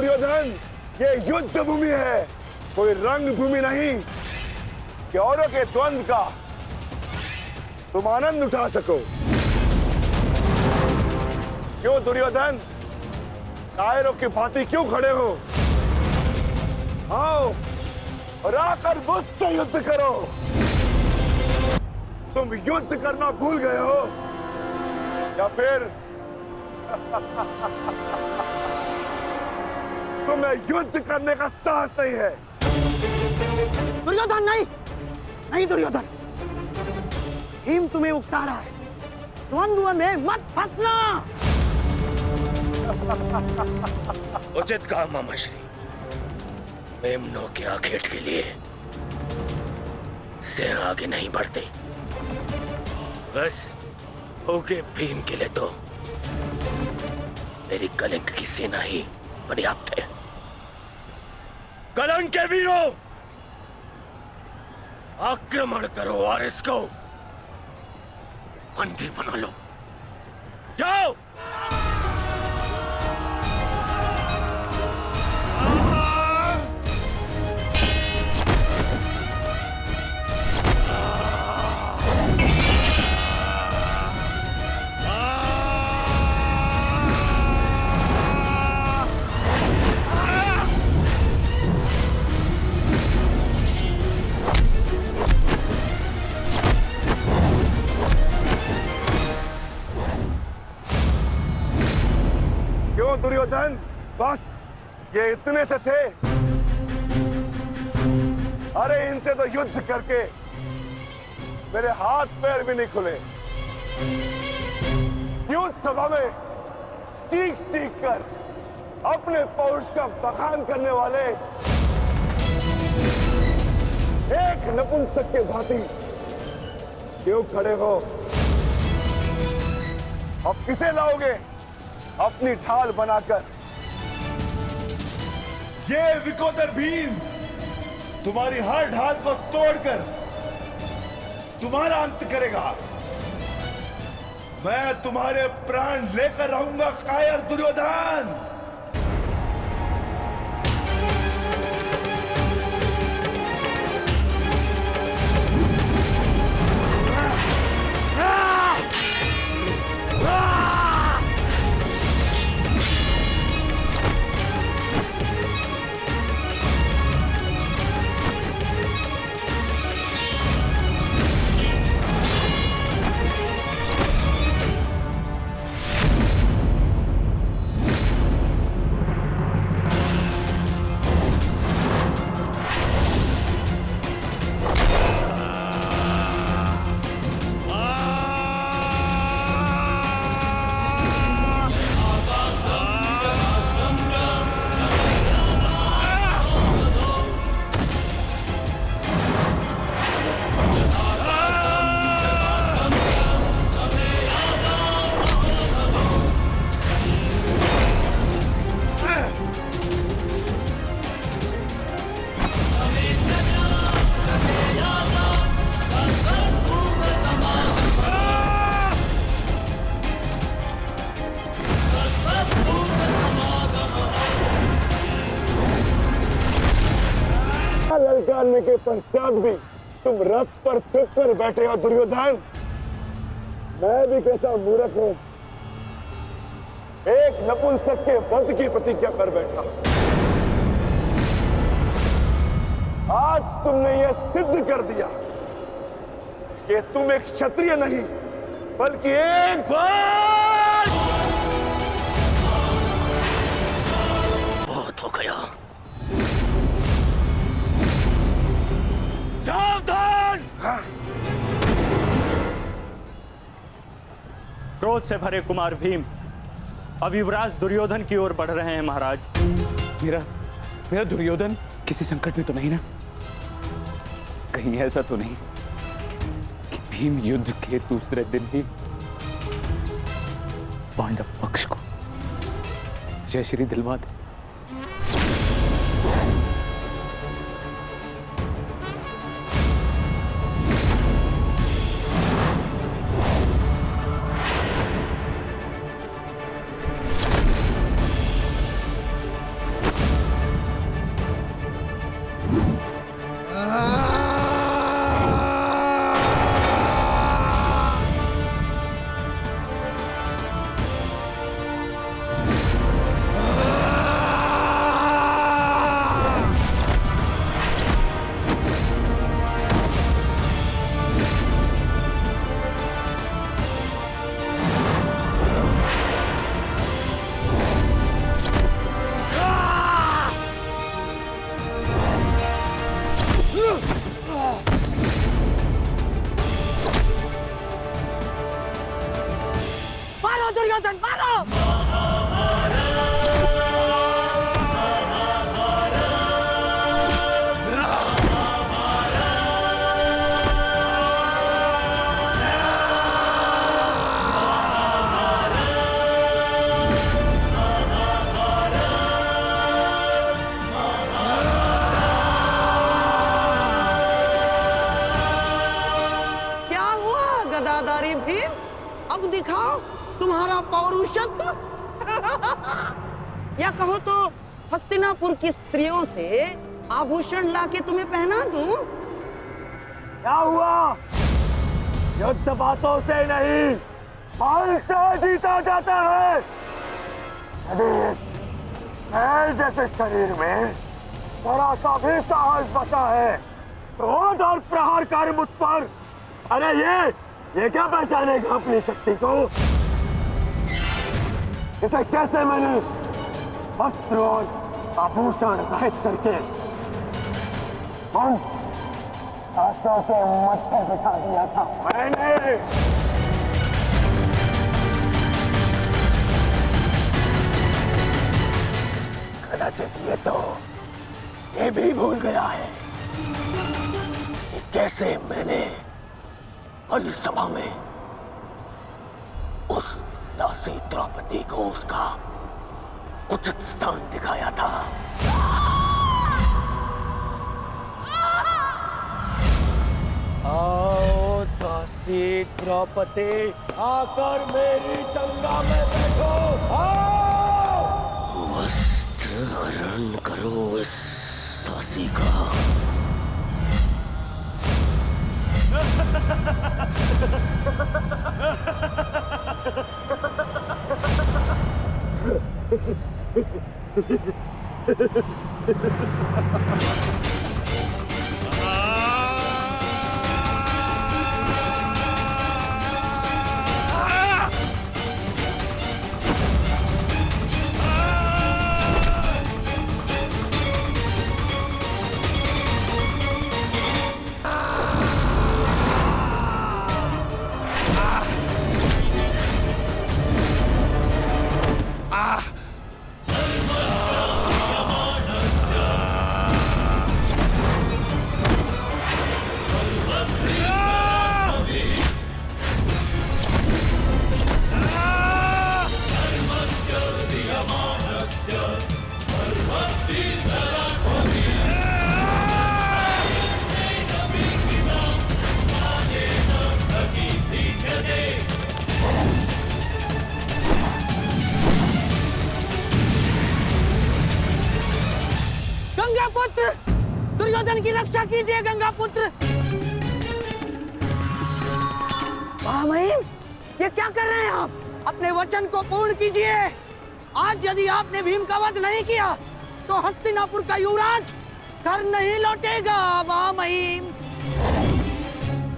दुर्योधन, ये युद्ध भूमि है, कोई रंग भूमि नहीं कि औरों के द्वंद्व का तुम आनंद उठा सको। क्यों दुर्योधन, कायरों की भांति क्यों खड़े हो? आओ और आकर मुझसे युद्ध करो। तुम युद्ध करना भूल गए हो या फिर तुम्हें युद्ध करने का साहस नहीं है? दुर्योधन नहीं, नहीं दुर्योधन, भीम तुम्हें उकसा रहा है, द्वंद्व में मत फंसना। उचित कहा मामाश्री, मेमनों के आखेट के लिए से आगे नहीं बढ़ते, बस होके भीम के लिए तो मेरी कलिंग की सेना ही पर्याप्त है। कलंक के वीरों, आक्रमण करो और इसको बंदी बना लो। जाओ। दुर्योधन, बस ये इतने से थे? अरे इनसे तो युद्ध करके मेरे हाथ पैर भी नहीं खुले। युद्ध सभा में चीख चीख कर अपने पौरुष का बखान करने वाले एक नपुंसक के भांति क्यों खड़े हो? अब किसे लाओगे अपनी ढाल बनाकर? ये विकोदर भीम तुम्हारी हर ढाल को तोड़कर तुम्हारा अंत करेगा। मैं तुम्हारे प्राण लेकर रहूंगा कायर दुर्योधन। ललकारने के पश्चात भी तुम रथ पर छिप कर बैठे हो दुर्योधन। मैं भी कैसा मूर्ख हूं, एक नपुंसक के वध की प्रतिज्ञा कर बैठा। आज तुमने यह सिद्ध कर दिया कि तुम एक क्षत्रिय नहीं बल्कि एक बहुत हो गया। सावधान! क्रोध से भरे कुमार भीम अब युवराज दुर्योधन की ओर बढ़ रहे हैं महाराज। मेरा दुर्योधन किसी संकट में तो नहीं ना? कहीं ऐसा तो नहीं कि भीम युद्ध के दूसरे दिन ही पांडव पक्ष को जय श्री दिलवा दे? पौरुषत्व या कहो तो हस्तिनापुर की स्त्रियों से आभूषण लाके तुम्हें पहना दूं? क्या हुआ? युद्ध बातों से नहीं, बल से जीता जाता है। मैं जैसे शरीर में थोड़ा सा भी साहस बचा है, क्रोध और प्रहार कर मुझ पर। अरे ये क्या पहचानेगा अपनी शक्ति को? इसे कैसे मैंने वस्त्र और आभूषण रहित करके हाथों के मत्थे बिठा दिया था मैंने। कदाचित ये भी भूल गया है कि कैसे मैंने बलि सभा में उस दासी द्रौपदी को उसका उचित स्थान दिखाया था। आओ दासी द्रौपदी, आकर मेरी गंगा में बैठो। आओ, वस्त्र हरण करो इस दासी का। गंगापुत्र, दुर्योधन की रक्षा कीजिए गंगापुत्र। महामहिम, ये क्या कर रहे हैं आप? अपने वचन को पूर्ण कीजिए। आज यदि आपने भीम का वध नहीं किया तो हस्तिनापुर का युवराज घर नहीं लौटेगा। महामहिम,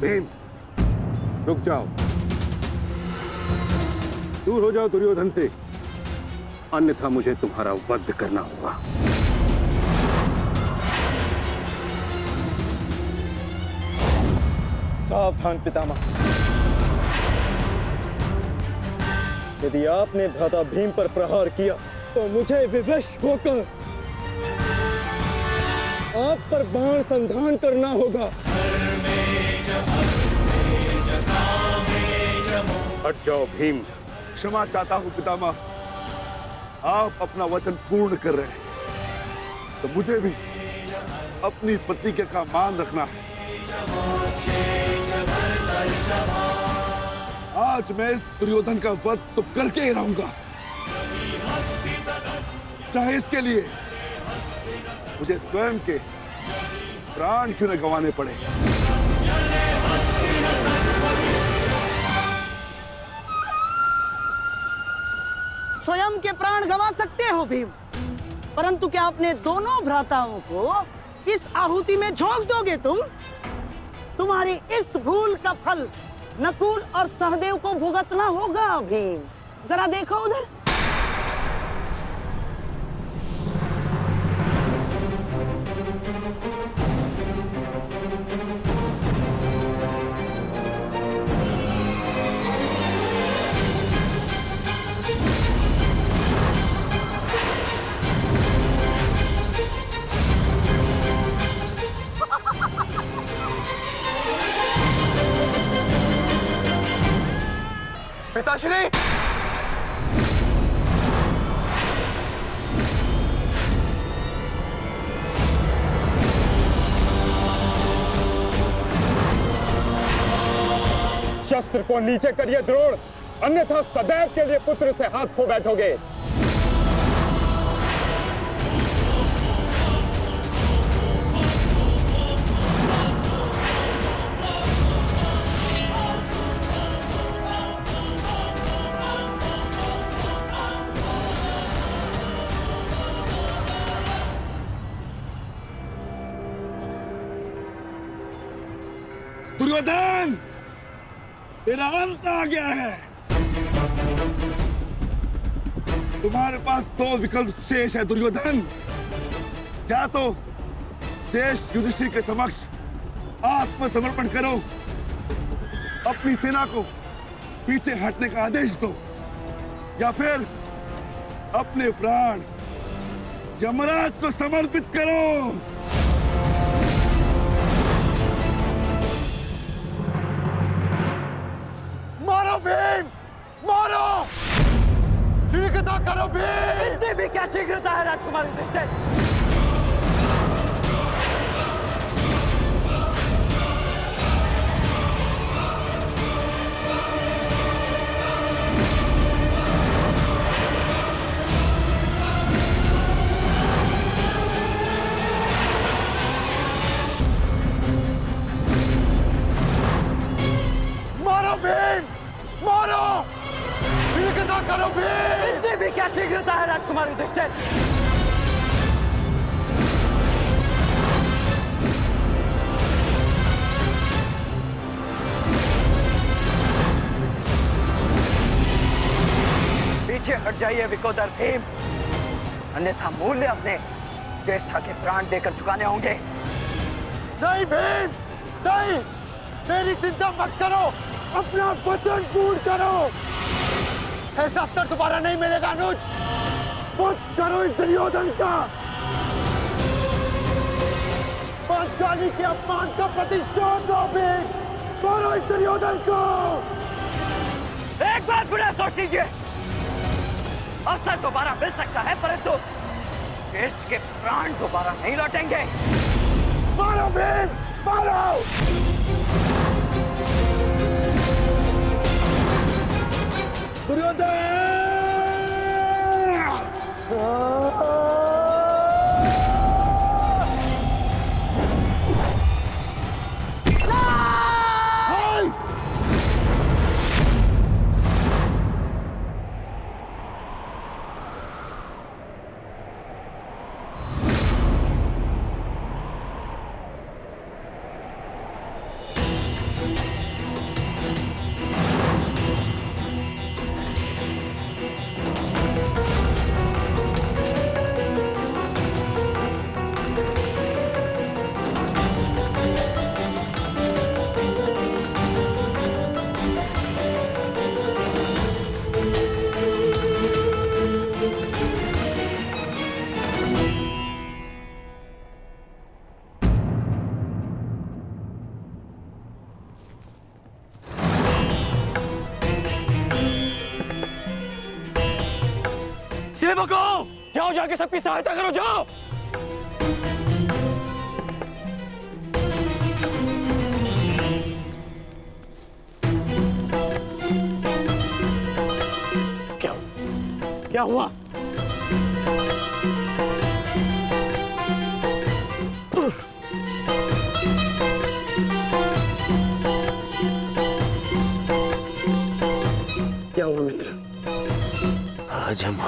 भीम, रुक जाओ, दूर हो जाओ दुर्योधन से, अन्यथा मुझे तुम्हारा वध करना होगा। सावधान पितामह, यदि आपने भ्राता भीम पर प्रहार किया तो मुझे विवश होकर आप पर बाण संधान करना होगा। हट जाओ भीम। क्षमा चाहता हूं पितामह, आप अपना वचन पूर्ण कर रहे हैं तो मुझे भी अपनी प्रतिज्ञा का मान रखना है। आज मैं इस दुर्योधन का वध तो करके ही रहूंगा, चाहे इसके लिए मुझे स्वयं के प्राण क्यों न गंवाने पड़े। स्वयं के प्राण गंवा सकते हो भीम, परंतु क्या अपने दोनों भ्राताओं को इस आहुति में झोंक दोगे तुम? तुम्हारी इस भूल का फल नकुल और सहदेव को भुगतना होगा भीम। जरा देखो उधर। पिताश्री, शस्त्र को नीचे करिए द्रोण। अन्यथा सदैव के लिए पुत्र से हाथ खो बैठोगे। दुर्योधन, तेरा अंत आ गया है। तुम्हारे पास दो विकल्प शेष है दुर्योधन। या तो देश युधिष्ठिर के समक्ष आत्मसमर्पण करो, अपनी सेना को पीछे हटने का आदेश दो, या फिर अपने प्राण यमराज को समर्पित करो। मारो भीम, मारो! शीघ्रता करो भीम! इतनी भी क्या शीघ्रता है राजकुमार युधिष्ठिर? मारो भीम, मारो! शीघ्रता करो भीम! इतनी भी क्या शीघ्रता है राजकुमार युधिष्ठिर? पीछे हट जाइए विकोदर भीम, अन्यथा मूल्य अपने ज्येष्ठा के प्राण देकर चुकाने होंगे। नहीं भीम, नहीं! मेरी चिंता मत करो, अपना वचन पूर्ण करो। ऐसा अवसर दोबारा नहीं मिलेगा अनुज। मत करो इस दुर्योधन का। पांचाली के अपमान का प्रतिशोध दो भीम। मारो इस दुर्योधन को। एक बार पुनः सोच लीजिए, अवसर दोबारा मिल सकता है, परंतु ज्येष्ठ के प्राण दोबारा नहीं लौटेंगे। मारो भीम, मारो! दुर्योधन! सेवकों, जाओ जाके सबकी सहायता करो, जाओ! क्या हुआ? क्या हुआ मित्र? आज हम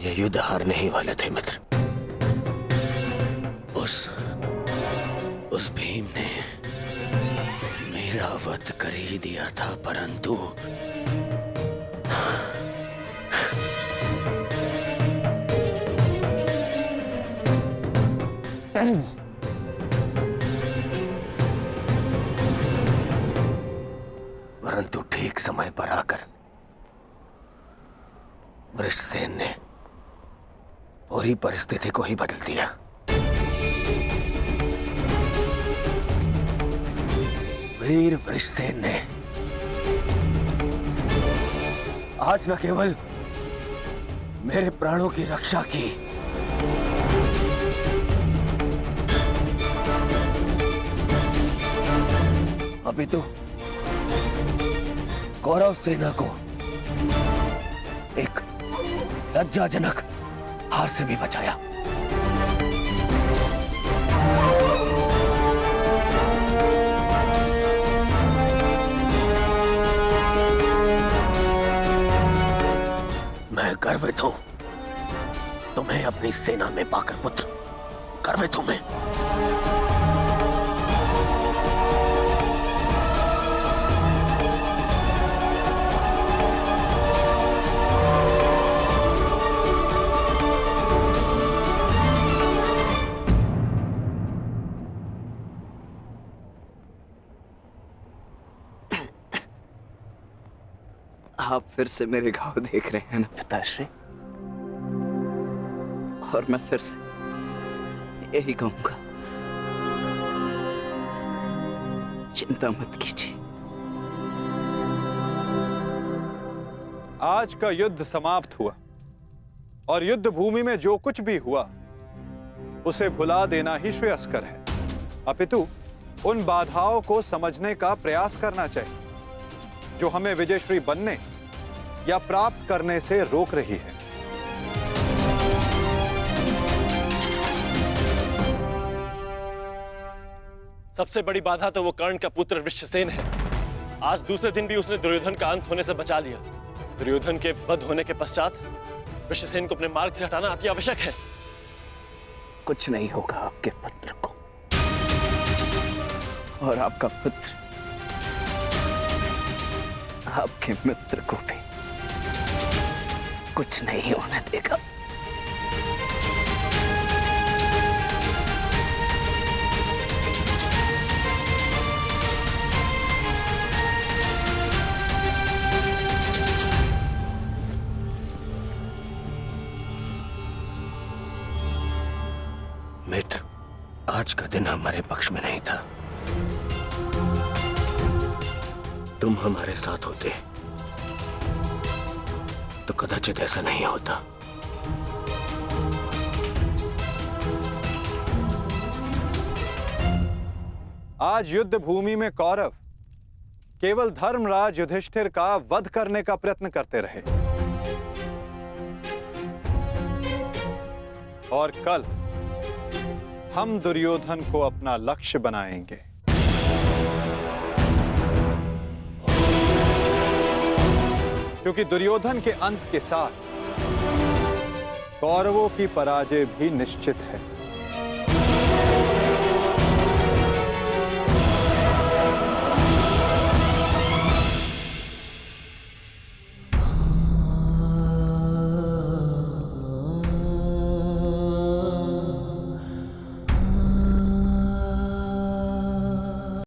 ये युद्ध हारने ही वाले थे मित्र। उस भीम ने मेरा वध कर ही दिया था, परंतु ठीक समय पर आकर वृषसेन ने पूरी परिस्थिति को ही बदल दिया। वीर वृषसेन ने आज न केवल मेरे प्राणों की रक्षा की, अभी तो कौरव सेना को एक लज्जाजनक हार से भी बचाया। मैं गर्वित हूं तुम्हें अपनी सेना में पाकर पुत्र। गर्वित हूं मैं। आप फिर से मेरे घाव देख रहे हैं ना पिताश्री? और मैं फिर से यही कहूंगा, चिंता मत कीजिए। आज का युद्ध समाप्त हुआ और युद्ध भूमि में जो कुछ भी हुआ उसे भुला देना ही श्रेयस्कर है। अपितु उन बाधाओं को समझने का प्रयास करना चाहिए जो हमें विजयश्री बनने या प्राप्त करने से रोक रही है। सबसे बड़ी बाधा तो वो कर्ण का पुत्र वृषसेन है। आज दूसरे दिन भी उसने दुर्योधन का अंत होने से बचा लिया। दुर्योधन के वध होने के पश्चात वृषसेन को अपने मार्ग से हटाना अति आवश्यक है। कुछ नहीं होगा आपके पुत्र को, और आपका पुत्र आपके मित्र को भी कुछ नहीं होने देगा। मित्र, आज का दिन हमारे पक्ष में नहीं था। तुम हमारे साथ होते तो कदाचित ऐसा नहीं होता। आज युद्ध भूमि में कौरव केवल धर्मराज युधिष्ठिर का वध करने का प्रयत्न करते रहे, और कल हम दुर्योधन को अपना लक्ष्य बनाएंगे। क्योंकि दुर्योधन के अंत के साथ कौरवों की पराजय भी निश्चित है।